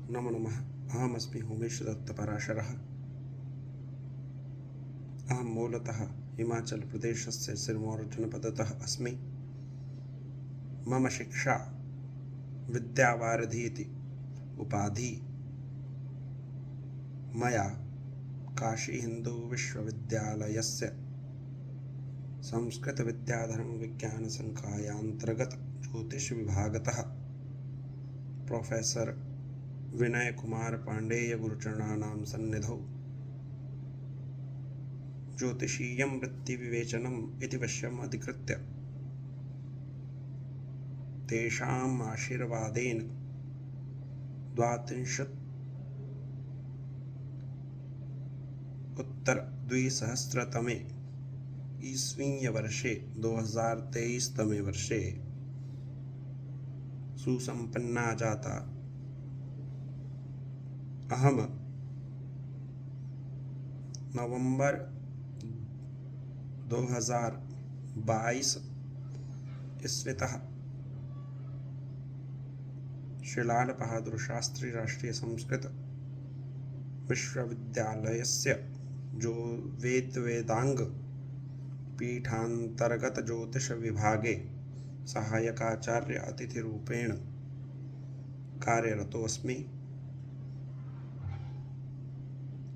नमो नमः। अहमस्मि उमेशदत्तपराशरः। अहं मूलतः हिमाचलप्रदेशस्य सिरमौरजनपदतः अस्मि। मम शिक्षा विद्यावारिधि इति उपाधि मया काशीहिन्दुविश्वविद्यालयस्य संस्कृतविद्याधर्मविज्ञानसंकायान्तर्गत ज्योतिषविभागतः प्रोफेसर् विनयकुमारपाण्डेयगुरुचरणानां सन्निधौ ज्योतिषीयं वृत्तिविवेचनम् इति विषयम् अधिकृत्य तेषाम् आशीर्वादेन 32-उत्तर-2000 ईस्वीयवर्षे 2023 तमे वर्षे सुसम्पन्ना जाता। अहम नवंबर 2022 ईस्वीतः श्री लाल बहादुर शास्त्री राष्ट्रीय संस्कृत विश्वविद्यालयस्य जो वेदांग पीठांतर्गत ज्योतिष विभागे सहायकाचार्य अतिथिरूपेण कार्यरतो अस्मि।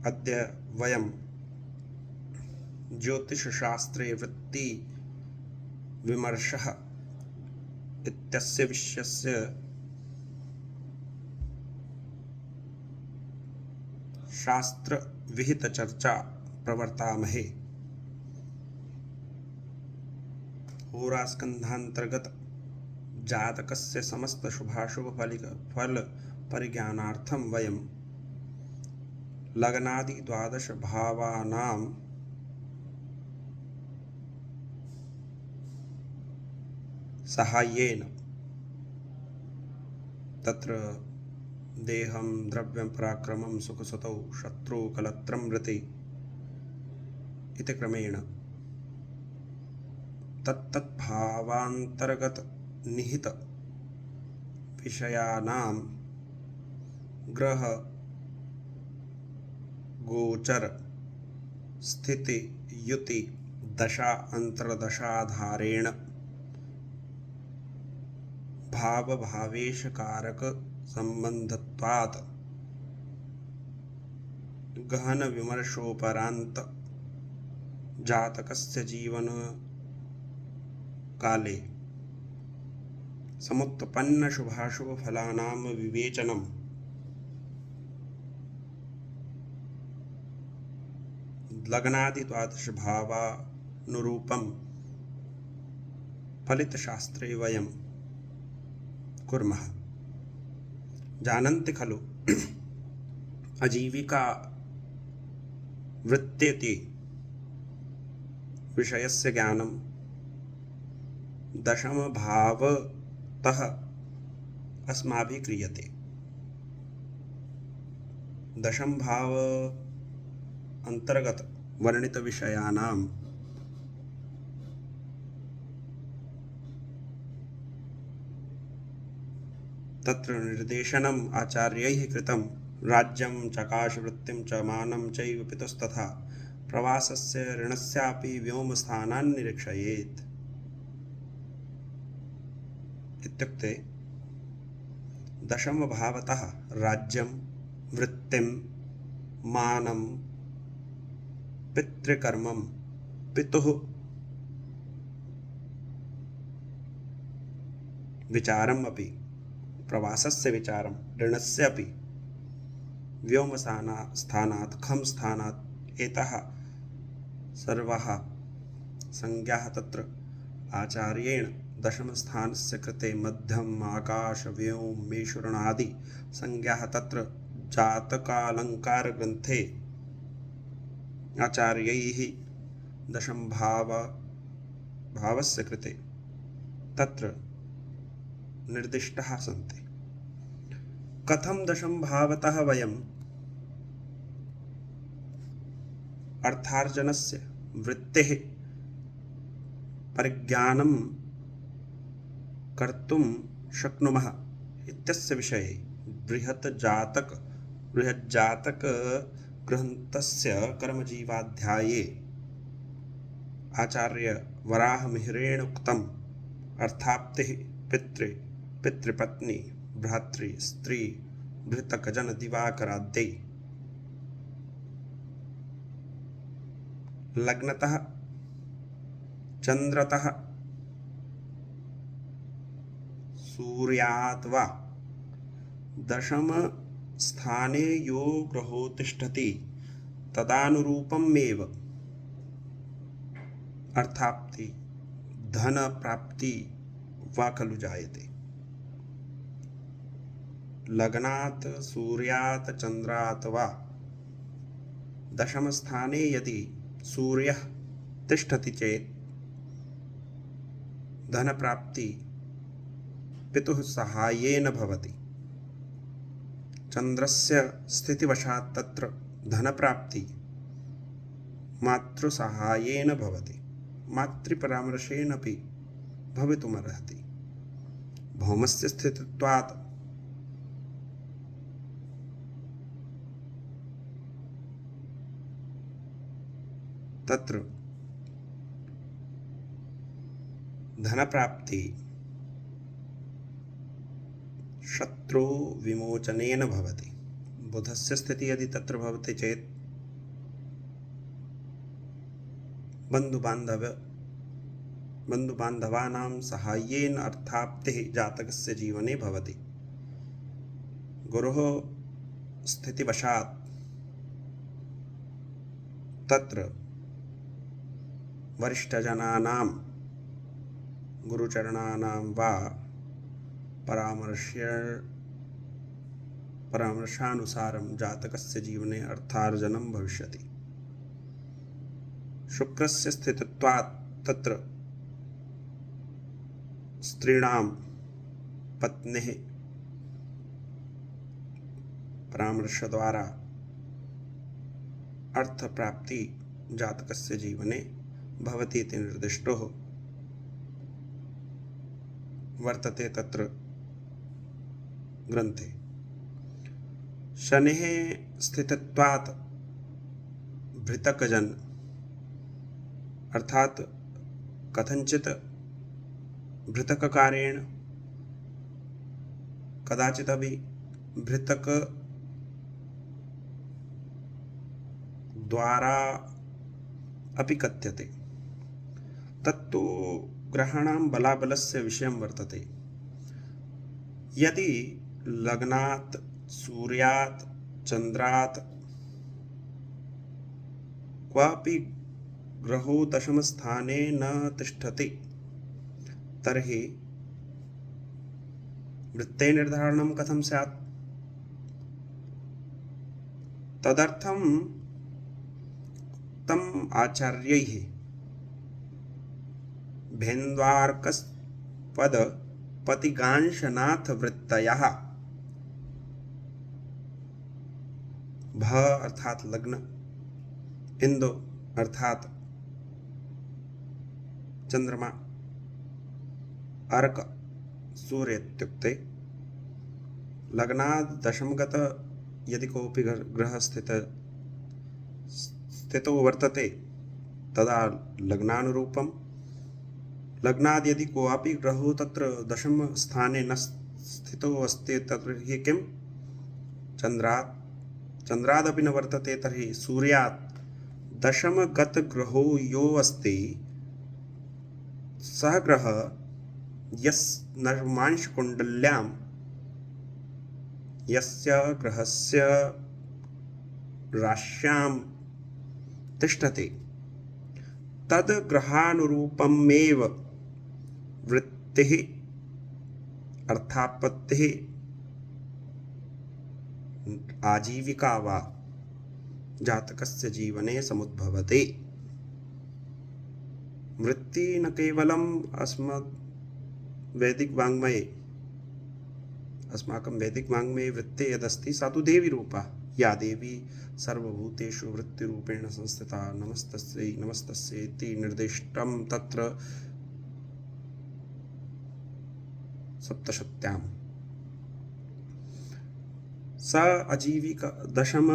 अद्य वयं ज्योतिषशास्त्रे वृत्ति विमर्शः इत्यस्य विषयस्य शास्त्र विहित चर्चा प्रवर्तामहे। होरास्कन्धान्तर्गत जातकस्य समस्त शुभाशुभ फल परिज्ञानार्थं वयं लग्नादि 12 भावानां साहाय्येन तत्र देहं द्रव्यं पराक्रमं सुखसतौ शत्रु कलत्रं रति इति क्रमेण तत्तद्भावान्तर्गत निहित विषयानां ग्रह गोचर स्थिति युति दशा अंतर्दशाधारेण भाव भावेश कारक संबंधत्वात् गहन विमर्शोपरांत जातकस्य जीवन काले समुत्पन्न शुभाशुभ फलानां विवेचनम् लग्नादि 12 भावानुरूपं फलितशास्त्रे वयं कुर्मः। जानन्ति खलु आजीविका वृत्तेति विषयस्य ज्ञानं दशम भावतः अस्माभिः क्रियते। दशम भाव अंतर्गत वर्णित विषयानां तत्र निर्देशनम् आचार्यैः कृतं। राज्यं चकाशवृत्तिं च मानं चैव पितुस्तथा प्रवासस्य ऋणस्यापि व्योमस्थानान् निरीक्षयेत् इत्युक्ते दशम भावतः राज्यं वृत्तिं मानं पितृकर्मं पितुः विचारम् अपि प्रवासस्य विचारं ऋणस्य अपि व्योमस्थानात् खं स्थानात् एताः सर्वाः संज्ञाः तत्र आचार्येण दशमस्थानस्य कृते मध्यम आकाश व्योम मेषुरणादि संज्ञाः तत्र जातकालंकारग्रन्थे आचार्यैः दशम भावस्य कृते तत्र निर्दिष्टाः सन्ति। कथं दशम भावतः वयं अर्थार्जनस्य वृत्तेः परिज्ञानं कर्तुं शक्नुमः इत्यस्य विषये बृहज्जातक ग्रन्थस्य कर्मजीवाध्याये आचार्य वराहमिहिरेण उक्तम् अर्थाप्तिः पितृपत्नी भ्रातृ स्त्री भृतकजन दिवाकराद्यै लग्नतः चन्द्रतः सूर्यात् वा दशम स्थाने यो ग्रहो तिष्ठति तदानुरूपमेव अर्थाप्ति धन प्राप्ति वा खलु जायते। लग्नात् सूर्यात् चन्द्रात् वा दशम स्थाने यदि सूर्यः तिष्ठति चेत् धन प्राप्ति पितुः सहायेन भवति। चन्द्रस्य स्थितिवशात् तत्र धन प्राप्ति मातृसहायेन भवति, मातृपरामर्शेन अपि भवितुमर्हति। भौमस्य स्थितत्वात् तत्र धन प्राप्ति शत्रु विमोचनेन भवति। बुधस्य स्थितिः यदि तत्र भवति चेत् बन्धुबान्धवानां सहाय्येन अर्थाप्तिः जातकस्य जीवने भवति। गुरोः स्थितिवशात् तत्र वरिष्ठजनानां गुरुचरणानां वा परामर्शानुसारं जातकस्य जीवने अर्थार्जनं भविष्यति। शुक्रस्य स्थितत्वात् तत्र स्त्रीणां पत्नेः परामर्शद्वारा अर्थप्राप्ति जातकस्य जीवने भवति इति निर्दिष्टो वर्तते तत्र ग्रन्थे। शनेः स्थितत्वात् भृतकजन अर्थात कथंचित् भृतककारेण कदाचित् अपि भृतक द्वारा अपि कथ्यते। तत्तु ग्रहाणां बलाबलस्य विषयं वर्तते। यदि लग्नात् सूर्यात् चन्द्रात् क्वापि ग्रहो दशमस्थाने न तिष्ठति तर्हि वृत्ते निर्धारणं कथं स्यात्? तदर्थं तम् आचार्यैः भेन्द्वार्कस्पद पतिगांशनाथ वृत्तयः भ अर्थात लग्न, इंदो अर्थात चंद्रमा, अर्क सूर्य इत्युक्ते लग्नाद् दशमगत यदि कोऽपि ग्रह स्थितो वर्तते तदा लग्नानुरूपं। लग्नाद् यदि कोऽपि ग्रहो तत्र दशम स्थाने न स्थितो अस्ति तर्हि किं? चन्द्रादपि न वर्तते तर्हि सूर्यात् दशमगत ग्रहो यो अस्ति सः ग्रह यस् नवमांशकुण्डल्यां यस्य ग्रहस्य राश्यां तिष्ठति तद् ग्रहानुरूपमेव वृत्तिः अर्थापत्तिः आजीविका वा जातकस्य जीवने समुद्भवति। वृत्ति न केवलम् अस्माकं वैदिकवाङ्मये वृत्ते यदस्ति सा तु देवी रूपा, या देवी सर्वभूतेषु वृत्तिरूपेण संस्थिता नमस्तस्यै नमस्तस्यै इति निर्दिष्टं तत्र सप्तशत्याम्। स अजीविक दशम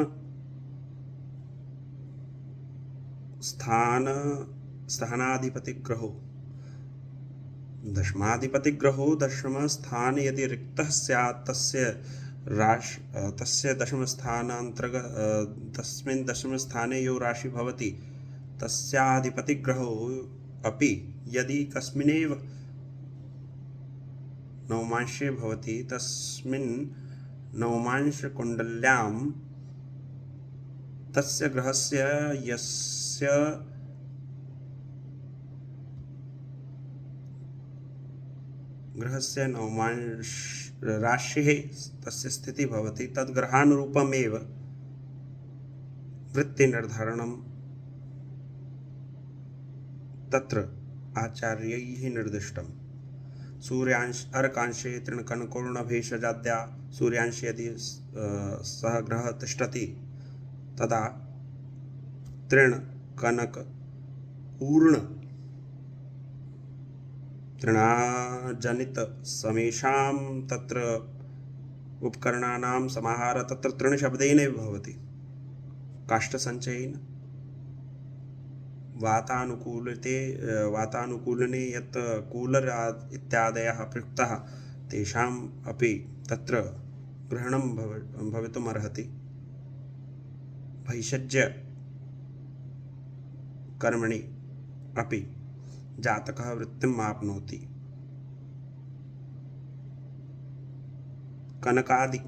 स्थानाधिपतिग्रहो दशमाधिपतिग्रहो दशम स्थान यदि रिक्तः स्यात् तस्य तस्मिन् दशम स्थाने यो राशि भवति तस्याधिपतिग्रहो अपि यदि कस्मिन्नेव नवमांशे भवति तस्मिन् नवमांशकुण्डल्यां तस्य ग्रहस्य यस्य नवमांश राशिः तस्य स्थितिः भवति तद्ग्रहानुरूपमेव वृत्तिनिर्धारणं तत्र आचार्यैः निर्दिष्टम्। सूर्यांश अर्कांशे तृणकनकोर्णभेषजाद्या सूर्यांशे यदि सः ग्रहः तिष्ठति तदा तृणकनकपूर्ण तृणाजनित समेषां तत्र उपकरणानां समाहार तत्र तृणशब्देनैव भवति। काष्ठसञ्चयेन वातानुकूलने यत् कूलर इत्यादयः प्रयुक्ताः तेषाम् अपि तत्र ग्रहणं भवितुम् अर्हति। भैषज्य कर्मणि अपि जातकः वृत्तिम् आप्नोति। कनकादि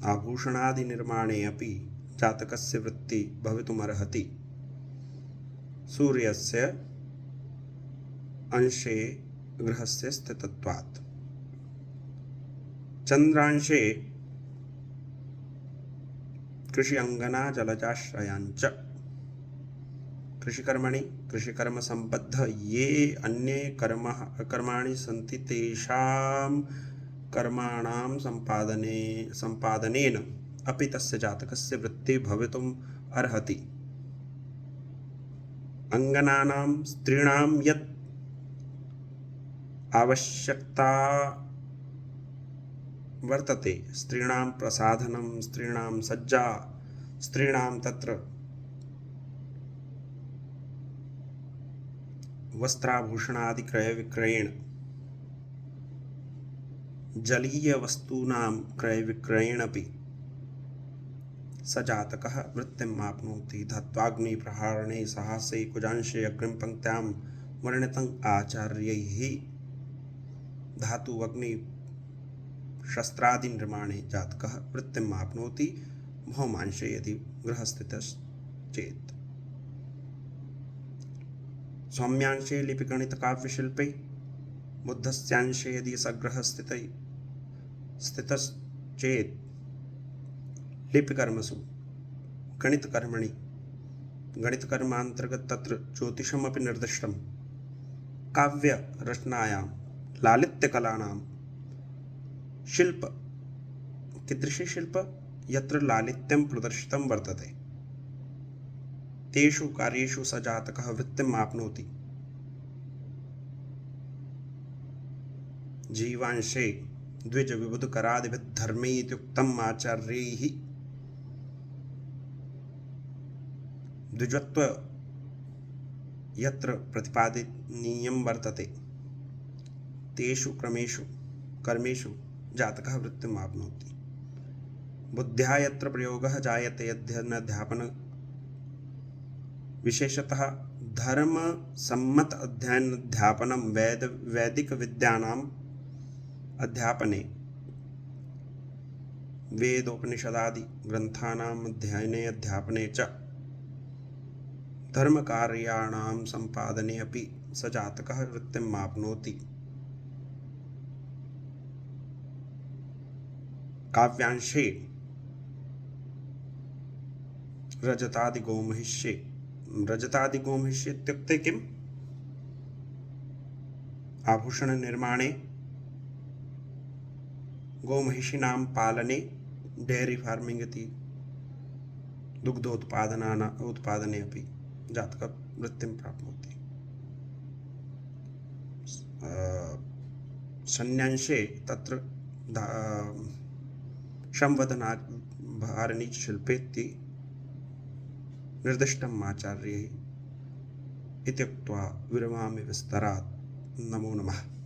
आभूषणादि निर्माणे अपि जातकस्य वृत्ति भवितुमर्हति। सूर्यस्य अंशे ग्रहस्य स्थितत्वात्। चन्द्रांशे कृषि अंगना जलजाश्रयांच। कृषिकर्मणि कृषिकर्म संबद्ध ये अन्ये कर्माणि सन्ति तेषां कर्माणां संपादनेन अपि तस्य जातकस्य वृत्तिः भवितुम् अर्हति। अंगनानां स्त्रीणां यत् आवश्यकता वर्तते, स्त्रीणां प्रसाधनं, स्त्रीणां सज्जा, स्त्रीणां तत्र वस्त्राभूषणादि क्रय विक्रयेण, जलीय वस्तूनां क्रय विक्रयेणापि स जातकः वृत्तिम् आप्नोति। धत्वाग्नि प्रहारणे साहसे कुजांशे अग्निपङ्क्त्यां वर्णितं आचार्यैः धातु अग्नि शस्त्रादि निर्माणे जातकः वृत्तिम् आप्नोति। भौमांशे यदि गृहस्थितश्चेत्। सौम्यांशे लिपिगणितकाव्यशिल्पे बुद्धस्यांशे यदि सग्रह स्थितश्चेत् लिपिकर्मसु गणितकर्मणि गणितकर्मान्तर्गत तत्र ज्योतिषमपि निर्दिष्टं। काव्यरचनायां लालित्यकलानां शिल्प कीदृशी शिल्प यत्र लालित्यं प्रदर्शितं वर्तते तेषु कार्येषु स जातकः वृत्तिम् आप्नोति। जीवांशे द्विज विबुधकरादिभिः धर्मैः इत्युक्तम् आचार्यैः। द्विजत्व यत्र प्रतिपादनीयं वर्तते तेषु कर्मेषु जातकः वृत्तिम् आप्नोति। बुद्ध्या यत्र प्रयोगः जायते अध्ययनाध्यापन विशेषतः धर्मसम्मत अध्ययनाध्यापनं वैदिकविद्यानाम् अध्यापने वेदोपनिषदादि ग्रन्थानाम् अध्ययने अध्यापने च धर्मकार्याणां सम्पादने अपि स जातकः वृत्तिम् आप्नोति। काव्यांशे रजतादिगोमहिष्ये इत्युक्ते किम्? आभूषणनिर्माणे, गोमहिषीणां पालने, डेयरी फार्मिंग इति दुग्धोत्पादने अपि जातकः वृत्तिं प्राप्नोति। संन्यांशे तत्र संवदना भारणीच शिल्पेति निर्दिष्टम् आचार्यैः इत्युक्त्वा विरमामि विस्तरात्। नमो नमः।